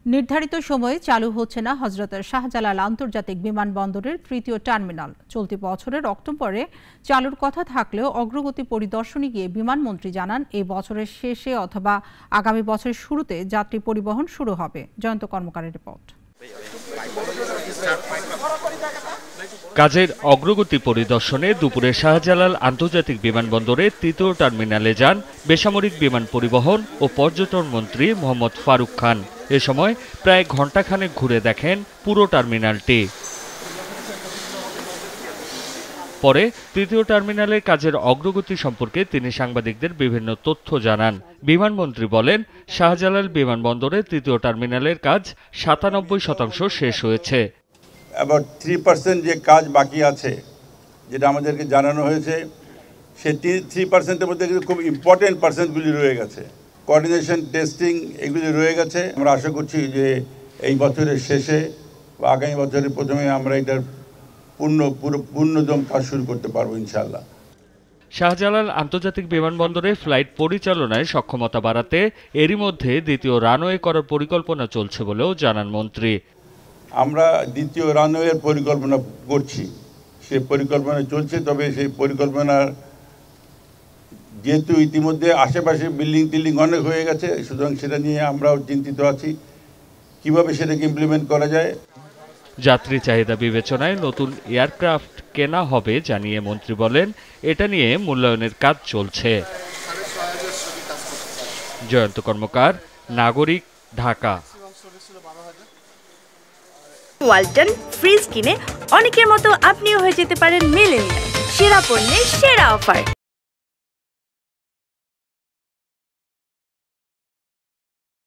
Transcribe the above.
নির্ধারিত সময়ে চালু হচ্ছে না হযরত শাহজালাল আন্তর্জাতিক বিমানবন্দরের তৃতীয় টার্মিনাল। চলতি বছরের অক্টোবরে চালুর কথা থাকলেও অগ্রগতি পরিদর্শনে গিয়ে বিমানমন্ত্রী জানান এই বছরের শেষে অথবা আগামী বছরের শুরুতে যাত্রী পরিবহন শুরু হবে। জয়ন্ত কর্মকারের রিপোর্ট। কাজের অগ্রগতি পরিদর্শনে দুপুরে শাহজালাল আন্তর্জাতিক বিমানবন্দরে তৃতীয় টার্মিনালে যান বেসামরিক বিমান পরিবহন ও পর্যটন মন্ত্রী মোহাম্মদ ফারুক খান। এ সময় প্রায় ঘণ্টাখানেক ঘুরে দেখেন পুরো টার্মিনালটি। পরে তৃতীয় টার্মিনালের কাজের অগ্রগতি সম্পর্কে তিনি সাংবাদিকদের বিভিন্ন তথ্য জানান। বিমানমন্ত্রী বলেন, শাহজালাল বিমানবন্দরে তৃতীয় টার্মিনালের কাজ ৯৭% শেষ হয়েছে। অ্যাবাউট 3% যে কাজ বাকি আছে, যেটা আমাদেরকে জানানো হয়েছে, সেই 3%-এর মধ্যে কিন্তু খুব ইম্পর্টেন্ট পার্সেন্টগুলি রয়ে গেছে। কোঅর্ডিনেশন, টেস্টিং এগুলি রয়ে গেছে। আমরা আশা করছি যে এই বছরের শেষে বা আগামী বছরের প্রথমে আমরা এটার পূর্ণদম কাজ শুরু করতে পারবো ইনশাআল্লাহ। শাহজালাল আন্তর্জাতিক বিমানবন্দরে ফ্লাইট পরিচালনায় সক্ষমতা বাড়াতে এরই মধ্যে দ্বিতীয় রানওয়ে করার পরিকল্পনা চলছে বলেও জানান মন্ত্রী। আমরা দ্বিতীয় রানওয়ের পরিকল্পনা করছি, সেই পরিকল্পনা চলছে। তবে সেই পরিকল্পনার যেহেতু ইতিমধ্যে আশেপাশে বিল্ডিং অনেক হয়ে গেছে, সুতরাং সেটা নিয়ে আমরাও চিন্তিত আছি কিভাবে সেটাকে ইমপ্লিমেন্ট করা যায়। যাত্রী চাহিদা বিবেচনায় নতুন এয়ারক্রাফট কেনা হবে জানিয়ে মন্ত্রী বলেন, এটা নিয়ে মূল্যায়নের কাজ চলছে। জয়ন্ত কর্মকার, নাগরিক, ঢাকা। ওয়ালটন ফ্রিজ কিনে অনেকের মতো আপনিও হয়ে যেতে পারেন মিলেনিয়াল। সেরা পণ্যের সেরা অফার।